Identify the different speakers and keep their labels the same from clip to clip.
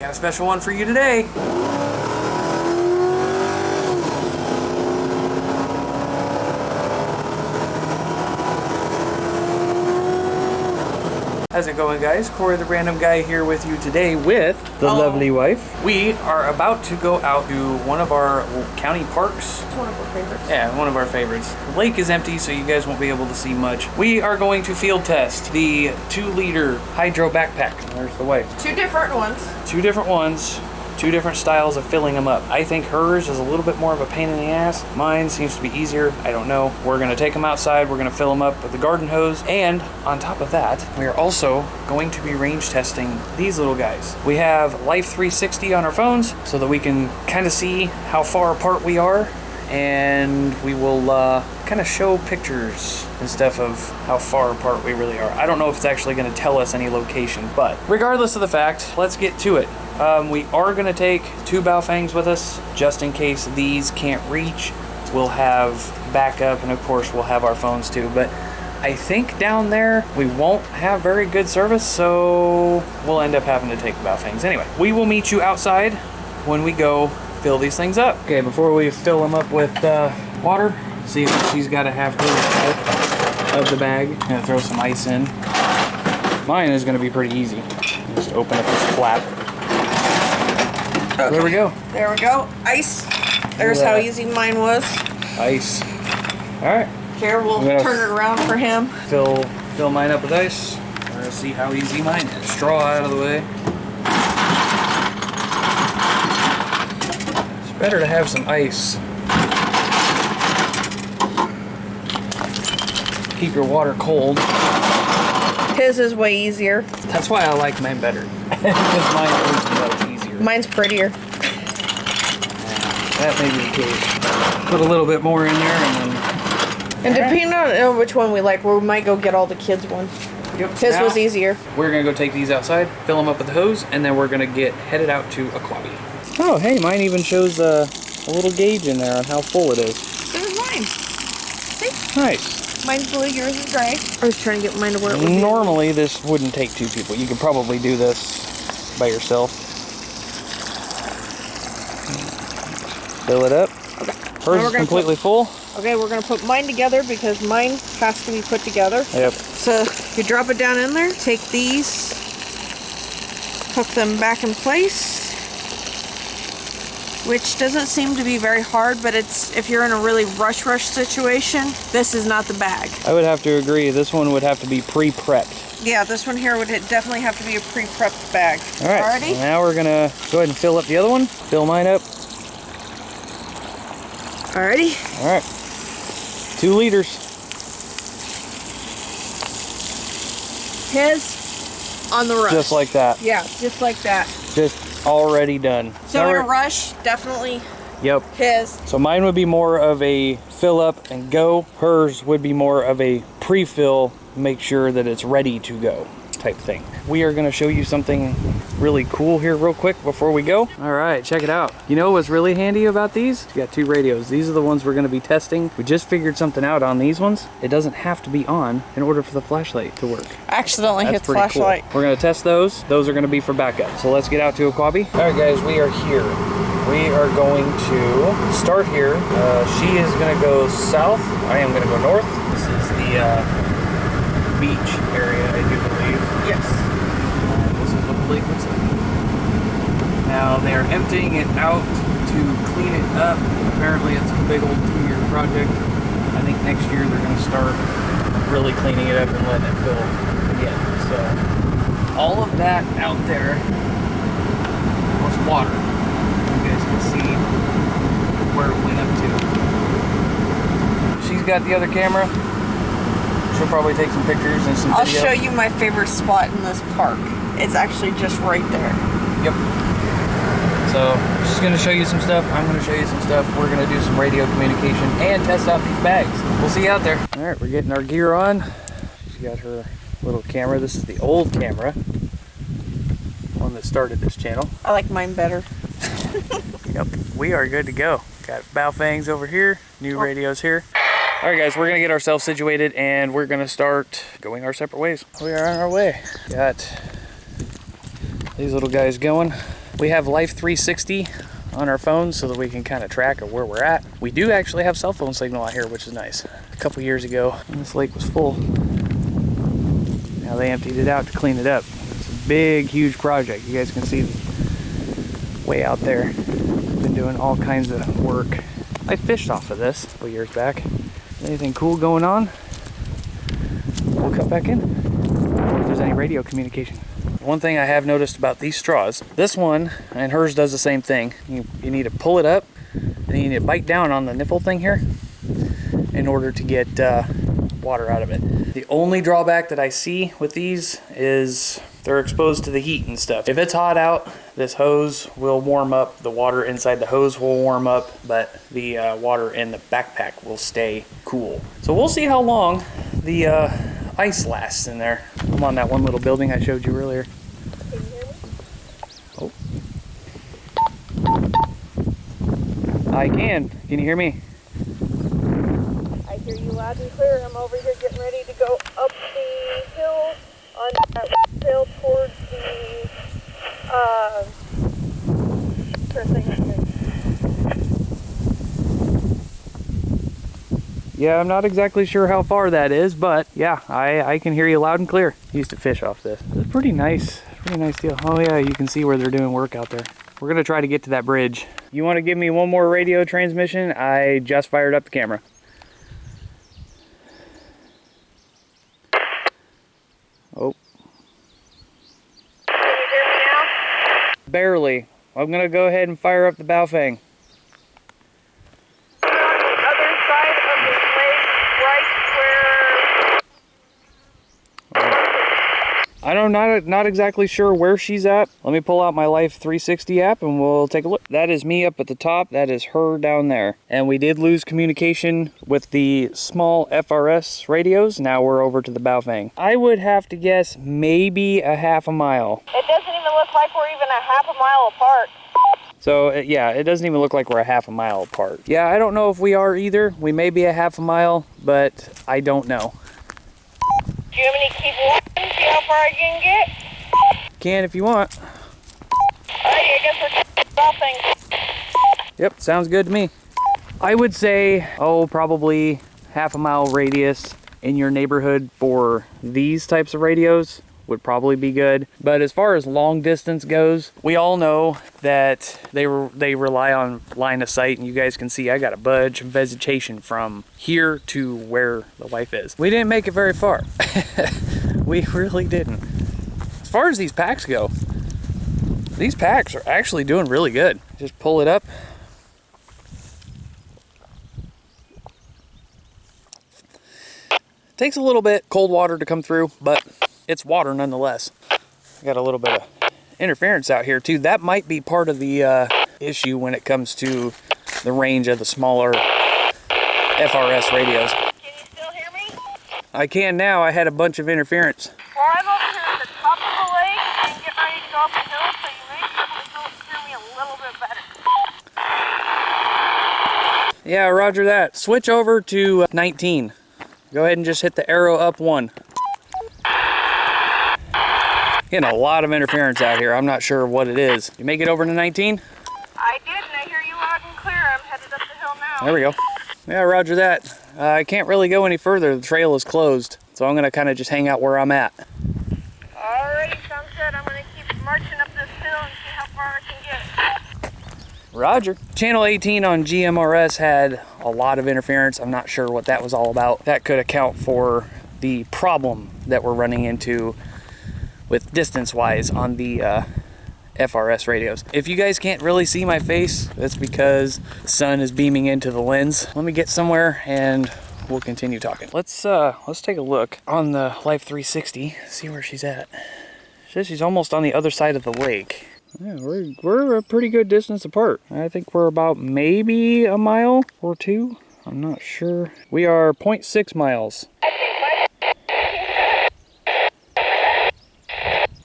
Speaker 1: Got a special one for you today. How's it going, guys? Cory the Random Guy here with you today with the lovely wife. We are about to go out to one of our county parks.
Speaker 2: It's one of our favorites.
Speaker 1: Yeah, one of our favorites. The lake is empty, so you guys won't be able to see much. We are going to field test the 2-liter hydro backpack. There's the wife.
Speaker 2: Two different ones.
Speaker 1: Two different ones. Two different styles of filling them up. I think hers is a little bit more of a pain in the ass. Mine seems to be easier. I don't know. We're gonna take them outside. We're gonna fill them up with the garden hose. And on top of that, we are also going to be range testing these little guys. We have Life 360 on our phones so that we can kind of see how far apart we are. And we will kind of show pictures and stuff of how far apart we really are. I don't know if it's actually gonna tell us any location, but regardless of the fact, let's get to it. We are gonna take 2 Baofangs with us, just in case these can't reach. We'll have backup, and of course we'll have our phones too, but I think down there we won't have very good service, so we'll end up having to take the Baofangs. Anyway, we will meet you outside when we go fill these things up. Okay, before we fill them up with water, see if she's gotta have her of the bag. Gonna throw some ice in. Mine is gonna be pretty easy. Just open up this flap. Okay. There we go.
Speaker 2: There we go. Ice. There's how easy mine was.
Speaker 1: Ice. All right.
Speaker 2: Here, we'll turn it around for him.
Speaker 1: Fill mine up with ice. We're gonna see how easy mine is. Straw out of the way. It's better to have some ice. Keep your water cold.
Speaker 2: His is way easier.
Speaker 1: That's why I like mine better. Because mine is much easier.
Speaker 2: Mine's prettier.
Speaker 1: That may be the case. Put a little bit more in there and then...
Speaker 2: And depending on which one we like, we might go get all the kids' one.
Speaker 1: Yep.
Speaker 2: His was easier.
Speaker 1: We're going to go take these outside, fill them up with the hose, and then we're going to get headed out to Aquabi. Oh, hey, mine even shows a little gauge in there on how full it is.
Speaker 2: So does mine. See?
Speaker 1: Nice.
Speaker 2: Mine's blue, yours is gray. I was trying to get mine to where it would be.
Speaker 1: Normally, this wouldn't take 2 people. You could probably do this by yourself. Fill it up.
Speaker 2: Okay.
Speaker 1: Hers is completely full.
Speaker 2: Okay, we're going to put mine together because mine has to be put together.
Speaker 1: Yep.
Speaker 2: So you drop it down in there, take these, hook them back in place, which doesn't seem to be very hard, but it's if you're in a really rush situation, this is not the bag.
Speaker 1: I would have to agree. This one would have to be pre-prepped.
Speaker 2: Yeah, this one here would definitely have to be a pre-prepped bag.
Speaker 1: All right.
Speaker 2: Alrighty?
Speaker 1: Now we're going to go ahead and fill up the other one. Fill mine up.
Speaker 2: Alrighty.
Speaker 1: All right. 2 liters.
Speaker 2: His on the rush.
Speaker 1: Just like that.
Speaker 2: Yeah, just like that.
Speaker 1: Just already done.
Speaker 2: So in a rush, definitely
Speaker 1: Yep.
Speaker 2: his.
Speaker 1: So mine would be more of a fill up and go. Hers would be more of a pre-fill, make sure that it's ready to go type thing. We are going to show you something really cool here real quick before we go. All right, check it out. You know what's really handy about these? You got 2 radios. These are the ones we're going to be testing. We just figured something out on these ones. It doesn't have to be on in order for the flashlight to work.
Speaker 2: Accidentally hit the flashlight.
Speaker 1: Cool. We're going to test those. Those are going to be for backup. So let's get out to Aquabi. All right, guys, we are here. We are going to start here. She is going to go south. I am going to go north. This is the beach area, I do believe.
Speaker 2: Yes.
Speaker 1: This is what the lake looks like. Now they are emptying it out to clean it up. Apparently it's a big old 2-year project. I think next year they're going to start really cleaning it up and letting it fill again. So all of that out there was water. You guys can see where it went up to. She's got the other camera. She'll probably take some pictures and some video.
Speaker 2: I'll show you my favorite spot in this park. It's actually just right there.
Speaker 1: Yep. So she's going to show you some stuff. I'm going to show you some stuff. We're going to do some radio communication and test out these bags. We'll see you out there. All right, we're getting our gear on. She's got her little camera. This is the old camera, one that started this channel.
Speaker 2: I like mine better.
Speaker 1: Yep, we are good to go. Got Baofangs over here, new radios here. All right, guys, we're gonna get ourselves situated and we're gonna start going our separate ways. We are on our way. Got these little guys going. We have Life 360 on our phones so that we can kind of track where we're at. We do actually have cell phone signal out here, which is nice. A couple years ago, when this lake was full, now they emptied it out to clean it up. It's a big, huge project. You guys can see way out there. Been doing all kinds of work. I fished off of this a couple years back. Anything cool going on? We'll cut back in. Or if there's any radio communication. One thing I have noticed about these straws, this one and hers does the same thing. You need to pull it up and you need to bite down on the nipple thing here in order to get water out of it. The only drawback that I see with these is they're exposed to the heat and stuff. If it's hot out, this hose will warm up, the water inside the hose will warm up, but the water in the backpack will stay cool. So we'll see how long the ice lasts in there. I'm on that one little building I showed you earlier.
Speaker 2: Can you hear me?
Speaker 1: Oh. I can. Can you hear me?
Speaker 2: I hear you loud and clear. I'm over here getting ready to go up the hill on that trail towards the
Speaker 1: Yeah, I'm not exactly sure how far that is, but yeah, I can hear you loud and clear. Used to fish off this. It's a pretty nice deal. Oh yeah, you can see where they're doing work out there. We're gonna try to get to that bridge. You wanna give me one more radio transmission? I just fired up the camera. Oh.
Speaker 2: Can you hear me now?
Speaker 1: Barely. I'm gonna go ahead and fire up the bow fang.
Speaker 2: On the other side of the lake, right where...
Speaker 1: I'm not exactly sure where she's at. Let me pull out my Life 360 app and we'll take a look. That is me up at the top. That is her down there. And we did lose communication with the small FRS radios. Now we're over to the bow fang. I would have to guess maybe a half a mile.
Speaker 2: It doesn't even look like we're even a half a mile apart.
Speaker 1: So yeah, it doesn't even look like we're a half a mile apart. Yeah, I don't know if we are either. We may be a half a mile, but I don't know.
Speaker 2: Do you want me to keep walking, see how far I can get?
Speaker 1: Can if you want.
Speaker 2: Alright, I guess we're stopping.
Speaker 1: Yep, sounds good to me. I would say, probably half a mile radius in your neighborhood for these types of radios would probably be good. But as far as long distance goes, we all know that they rely on line of sight, and you guys can see I got a bunch of vegetation from here to where the Life is. We didn't make it very far. We really didn't. As far as these packs go, these packs are actually doing really good. Just pull it up. Takes a little bit cold water to come through, but it's water nonetheless. I got a little bit of interference out here too. That might be part of the issue when it comes to the range of the smaller FRS radios.
Speaker 2: Can you still hear me?
Speaker 1: I can now. I had a bunch of interference.
Speaker 2: Well, I'm over here at the top of the lake and getting ready to go up the hill, so you may be able to hear me a little bit better.
Speaker 1: Yeah, roger that. Switch over to 19. Go ahead and just hit the arrow up 1. Getting a lot of interference out here. I'm not sure what it is. You make it over to 19?
Speaker 2: I did, and I hear you loud and clear. I'm headed up the hill now.
Speaker 1: There we go. Yeah, roger that. I can't really go any further. The trail is closed. So I'm going to kind of just hang out where I'm at.
Speaker 2: Alrighty, sounds good. I'm going to keep marching up this hill and see how far I can get.
Speaker 1: Roger. Channel 18 on GMRS had a lot of interference. I'm not sure what that was all about. That could account for the problem that we're running into with distance-wise on the FRS radios. If you guys can't really see my face, that's because the sun is beaming into the lens. Let me get somewhere and we'll continue talking. Let's take a look on the Life 360, see where she's at. Says she's almost on the other side of the lake. Yeah, we're a pretty good distance apart. I think we're about maybe a mile or two. I'm not sure. We are 0.6 miles.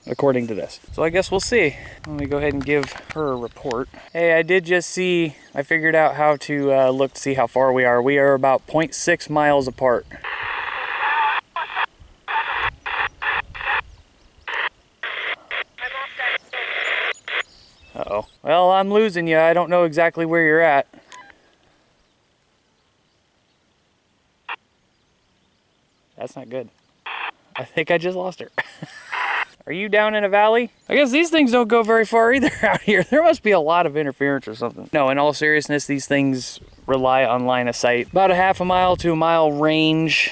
Speaker 1: According to this. So I guess we'll see. Let me go ahead and give her a report. Hey, I did just see, I figured out how to look to see how far we are. We are about 0.6 miles apart. Uh-oh. Uh-oh. Well, I'm losing you. I don't know exactly where you're at. That's not good. I think I just lost her. Are you down in a valley? I guess these things don't go very far either out here. There must be a lot of interference or something. No, in all seriousness, these things rely on line of sight. About a half a mile to a mile range.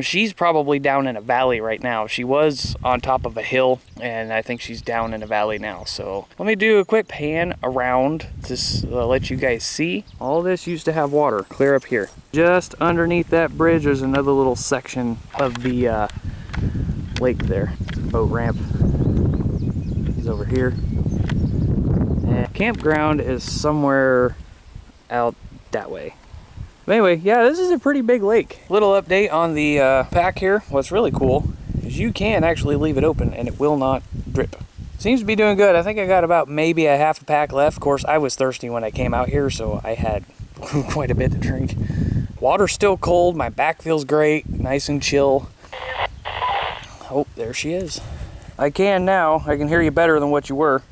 Speaker 1: She's probably down in a valley right now. She was on top of a hill, and I think she's down in a valley now. So let me do a quick pan around to let you guys see. All this used to have water clear up here. Just underneath that bridge, there's another little section of the lake there. Boat ramp is over here. And campground is somewhere out that way. But anyway, yeah, this is a pretty big lake. Little update on the pack here. What's really cool is you can actually leave it open and it will not drip. Seems to be doing good. I think I got about maybe a half a pack left. Of course, I was thirsty when I came out here, so I had quite a bit to drink. Water's still cold. My back feels great, nice and chill. Oh, there she is. I can now. I can hear you better than what you were.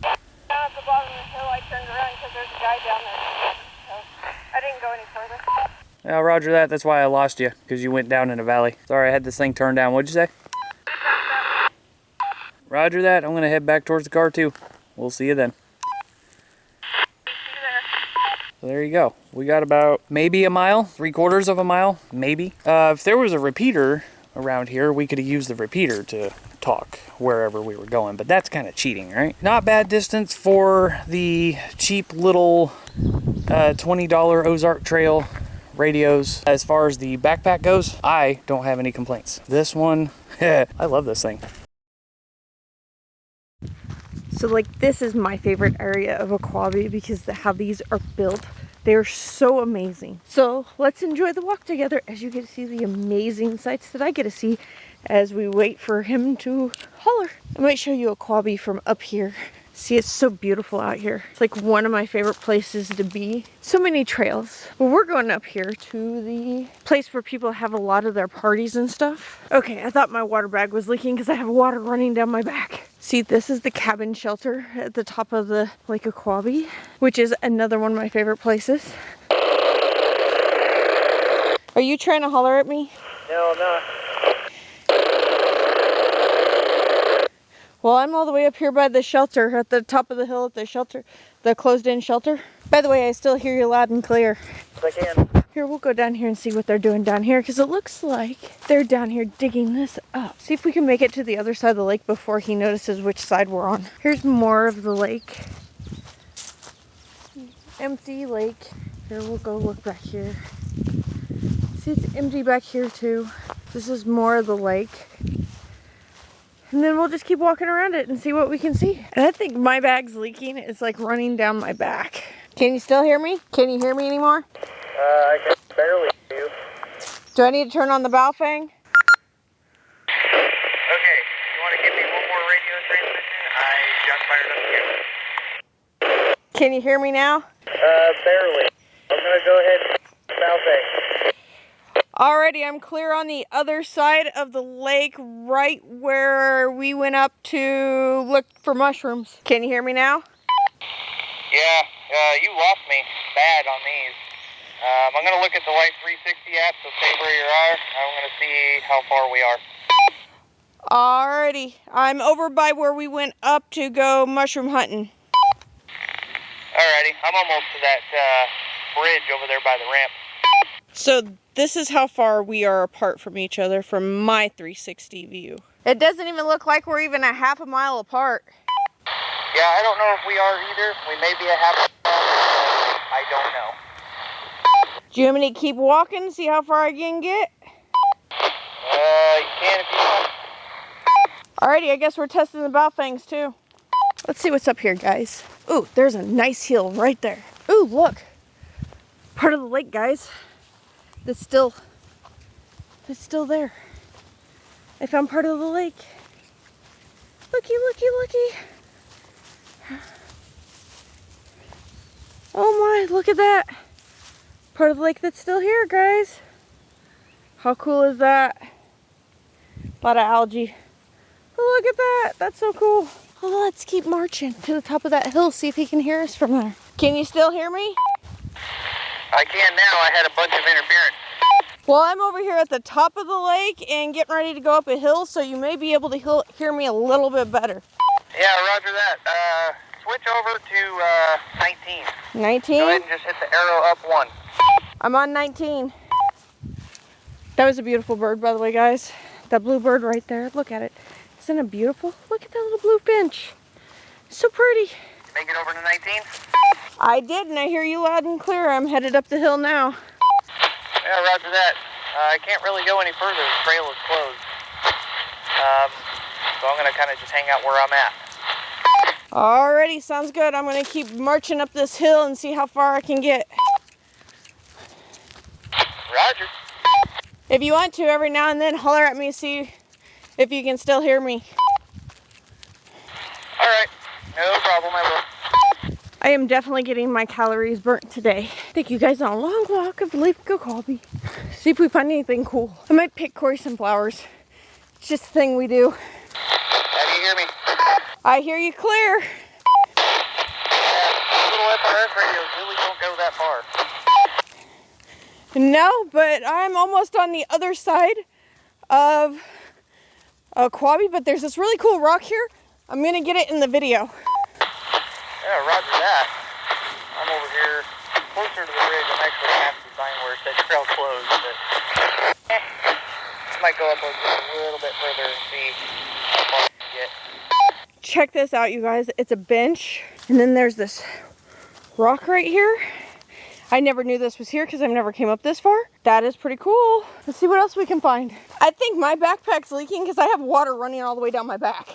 Speaker 2: Down at the bottom of the hill, I turned around because there's a guy down there. So I didn't go any further.
Speaker 1: Yeah, roger that. That's why I lost you, because you went down in a valley. Sorry, I had this thing turned down. What'd you say? Roger that. I'm going to head back towards the car, too. We'll see you then. So there you go. We got about maybe a mile, 3/4 of a mile, maybe. If there was a repeater around here, we could have used the repeater to talk wherever we were going, but that's kind of cheating, right? Not bad distance for the cheap little $20 Ozark Trail radios. As far as the backpack goes, I don't have any complaints. This one, I love this thing.
Speaker 2: So like this is my favorite area of Aquabi because how these are built. They're so amazing. So let's enjoy the walk together as you get to see the amazing sights that I get to see as we wait for him to holler. I might show you Aquabi from up here. See, it's so beautiful out here. It's like one of my favorite places to be. So many trails. Well, we're going up here to the place where people have a lot of their parties and stuff. Okay, I thought my water bag was leaking because I have water running down my back. See, this is the cabin shelter at the top of the Lake Aquabi, which is another one of my favorite places. Are you trying to holler at me?
Speaker 1: No, I'm not.
Speaker 2: Well, I'm all the way up here by the shelter, at the top of the hill at the shelter, the closed-in shelter. By the way, I still hear you loud and clear.
Speaker 1: Yes, I can.
Speaker 2: Here, we'll go down here and see what they're doing down here, because it looks like they're down here digging this up. See if we can make it to the other side of the lake before he notices which side we're on. Here's more of the lake. Empty lake. Here, we'll go look back here. See, it's empty back here too. This is more of the lake. And then we'll just keep walking around it and see what we can see. And I think my bag's leaking. It's like running down my back. Can you still hear me? Can you hear me anymore?
Speaker 1: I can barely hear you.
Speaker 2: Do I need to turn on the bow fang?
Speaker 1: Okay, you want to give me one more radio transmission? I just fired up here.
Speaker 2: Can you hear me now?
Speaker 1: Barely. I'm going to go ahead and south.
Speaker 2: Alrighty, I'm clear on the other side of the lake, right where we went up to look for mushrooms. Can you hear me now?
Speaker 1: Yeah, you lost me bad on these. I'm going to look at the Life 360 app, so stay where you are. I'm going to see how far we are.
Speaker 2: Alrighty, I'm over by where we went up to go mushroom hunting.
Speaker 1: Alrighty, I'm almost to that bridge over there by the ramp.
Speaker 2: So this is how far we are apart from each other from my 360 view. It doesn't even look like we're even a half a mile apart.
Speaker 1: Yeah, I don't know if we are either. We may be a half a mile. I don't know.
Speaker 2: Do you want me to keep walking, see how far I can get?
Speaker 1: You can if you want.
Speaker 2: Alrighty, I guess we're testing the bow fangs too. Let's see what's up here, guys. Ooh, there's a nice hill right there. Ooh, look. Part of the lake, guys. That's still there. I found part of the lake. Looky, looky, looky. Oh my, look at that. Part of the lake that's still here, guys. How cool is that? A lot of algae. Oh, look at that. That's so cool. Well, let's keep marching to the top of that hill, see if he can hear us from there. Can you still hear me?
Speaker 3: I can now. I had a bunch of interference.
Speaker 2: Well, I'm over here at the top of the lake and getting ready to go up a hill, so you may be able to hear me a little bit better.
Speaker 3: Yeah, roger that. Switch over to 19.
Speaker 2: 19?
Speaker 3: Go ahead and just hit the arrow up 1.
Speaker 2: I'm on 19. That was a beautiful bird, by the way, guys. That blue bird right there. Look at it. Isn't it beautiful? Look at that little blue finch. So pretty.
Speaker 3: Make it over to 19?
Speaker 2: I did, and I hear you loud and clear. I'm headed up the hill now.
Speaker 3: Yeah, roger that. I can't really go any further. The trail is closed. So I'm going to kind of just hang out where I'm at.
Speaker 2: Alrighty, sounds good. I'm going to keep marching up this hill and see how far I can get.
Speaker 3: Roger.
Speaker 2: If you want to, every now and then, holler at me, see if you can still hear me.
Speaker 3: All right. No problem, I will.
Speaker 2: I am definitely getting my calories burnt today. Take you guys on a long walk of Lake Gocolby. See if we find anything cool. I might pick Cory some flowers. It's just a thing we do.
Speaker 3: How do you hear me?
Speaker 2: I hear you clear.
Speaker 3: Yeah, little FRS radios really don't go that far.
Speaker 2: No, but I'm almost on the other side of Quabi, but there's this really cool rock here. I'm gonna get it in the video.
Speaker 3: Yeah, roger that. I'm over here closer to the ridge. I'm actually going to have to sign where it said trail closed, but might go up a little bit further and see how far I can get.
Speaker 2: Check this out, you guys. It's a bench, and then there's this rock right here. I never knew this was here because I've never came up this far. That is pretty cool. Let's see what else we can find. I think my backpack's leaking because I have water running all the way down my back.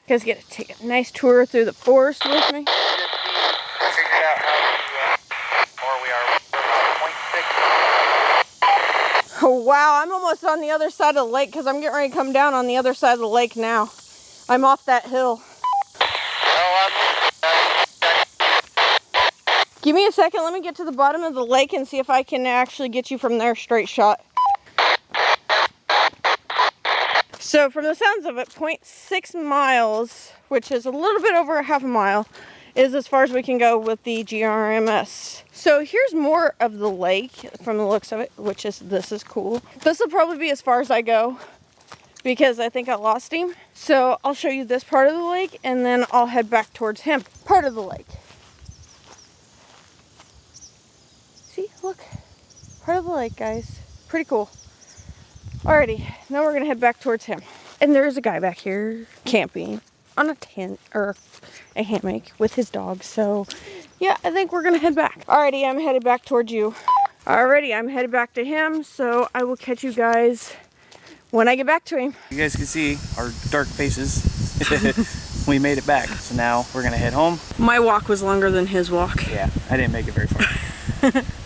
Speaker 2: You guys get to take a nice tour through the forest with me.
Speaker 3: Figured out how far we are. We're about 0.6.
Speaker 2: Oh wow, I'm almost on the other side of the lake because I'm getting ready to come down on the other side of the lake now. I'm off that hill. Give me a second, let me get to the bottom of the lake and see if I can actually get you from there straight shot. So from the sounds of it, 0.6 miles, which is a little bit over a half a mile, is as far as we can go with the GRMS. So here's more of the lake from the looks of it, which is, this is cool. This will probably be as far as I go because I think I lost him. So I'll show you this part of the lake and then I'll head back towards him. Part of the lake. See, look, part of the lake, guys. Pretty cool. Alrighty, now we're gonna head back towards him. And there's a guy back here camping on a tent or a hammock with his dog. So yeah, I think we're gonna head back. Alrighty, I'm headed back towards you. Alrighty, I'm headed back to him. So I will catch you guys when I get back to him.
Speaker 1: You guys can see our dark faces. We made it back. So now we're gonna head home.
Speaker 2: My walk was longer than his walk.
Speaker 1: Yeah, I didn't make it very far.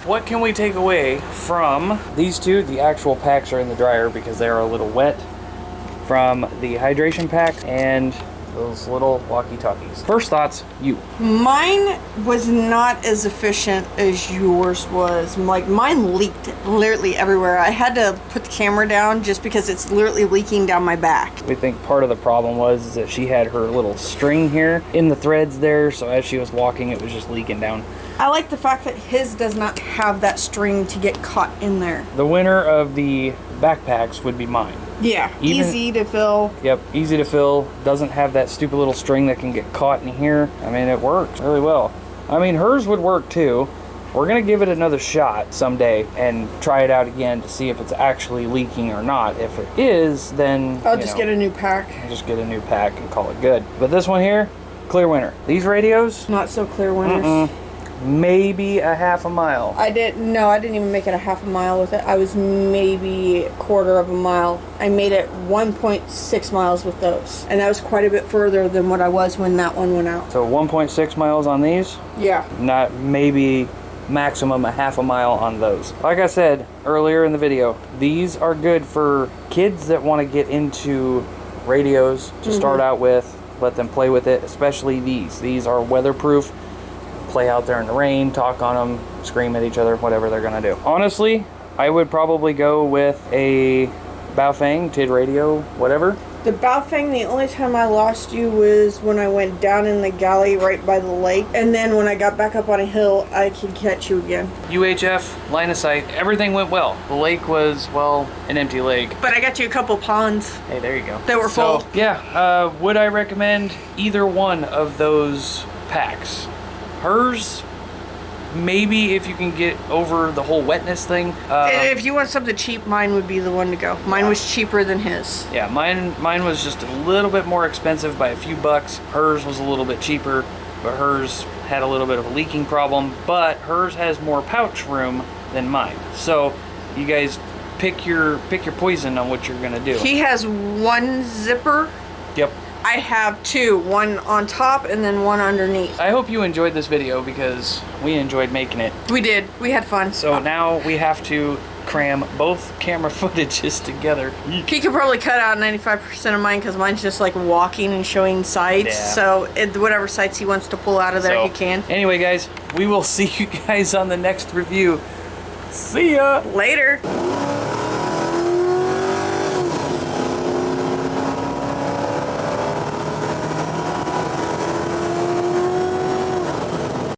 Speaker 1: What can we take away from these two? The actual packs are in the dryer because they are a little wet. From the hydration pack and those little walkie-talkies. First thoughts, you.
Speaker 2: Mine was not as efficient as yours was. Like, mine leaked literally everywhere. I had to put the camera down just because it's literally leaking down my back.
Speaker 1: We think part of the problem was that she had her little string here in the threads there, so as she was walking it was just leaking down.
Speaker 2: I like the fact that his does not have that string to get caught in there.
Speaker 1: The winner of the backpacks would be mine.
Speaker 2: Yeah, easy to fill.
Speaker 1: Yep, easy to fill. Doesn't have that stupid little string that can get caught in here. I mean, it works really well. I mean, hers would work too. We're gonna give it another shot someday and try it out again to see if it's actually leaking or not. If it is, then
Speaker 2: I'll just get a new pack.
Speaker 1: Just get a new pack and call it good. But this one here, clear winner. These radios,
Speaker 2: Not so clear winners.
Speaker 1: maybe a half a mile.
Speaker 2: I didn't even make it a half a mile with it. I was maybe a quarter of a mile. I made it 1.6 miles with those. And that was quite a bit further than what I was when that one went out.
Speaker 1: So 1.6 miles on these,
Speaker 2: Yeah.
Speaker 1: not maybe maximum a half a mile on those. Like I said earlier in the video, these are good for kids that want to get into radios to start out with. Let them play with it, especially these. These are weatherproof. Play out there in the rain, talk on them, scream at each other, whatever they're gonna do. Honestly, I would probably go with a Baofeng, TID radio, whatever.
Speaker 2: The Baofeng, the only time I lost you was when I went down in the galley right by the lake. And then when I got back up on a hill, I could catch you again.
Speaker 1: UHF, line of sight, everything went well. The lake was, well, an empty lake.
Speaker 2: But I got you a couple ponds.
Speaker 1: Hey, there you go.
Speaker 2: That were full.
Speaker 1: So, yeah, would I recommend either one of those packs? Hers, maybe if you can get over the whole wetness thing.
Speaker 2: If you want something cheap, mine would be the one to go. Mine was cheaper than his.
Speaker 1: Yeah, mine was just a little bit more expensive by a few bucks. Hers was a little bit cheaper, but hers had a little bit of a leaking problem. But hers has more pouch room than mine. So you guys pick your poison on what you're gonna do.
Speaker 2: He has one zipper.
Speaker 1: Yep.
Speaker 2: I have two, one on top and then one underneath.
Speaker 1: I hope you enjoyed this video because we enjoyed making it.
Speaker 2: We did. We had fun.
Speaker 1: So now we have to cram both camera footages together.
Speaker 2: He could probably cut out 95% of mine because mine's just like walking and showing sights.
Speaker 1: Yeah.
Speaker 2: So whatever sights he wants to pull out of there, he can.
Speaker 1: Anyway, guys, we will see you guys on the next review. See ya!
Speaker 2: Later.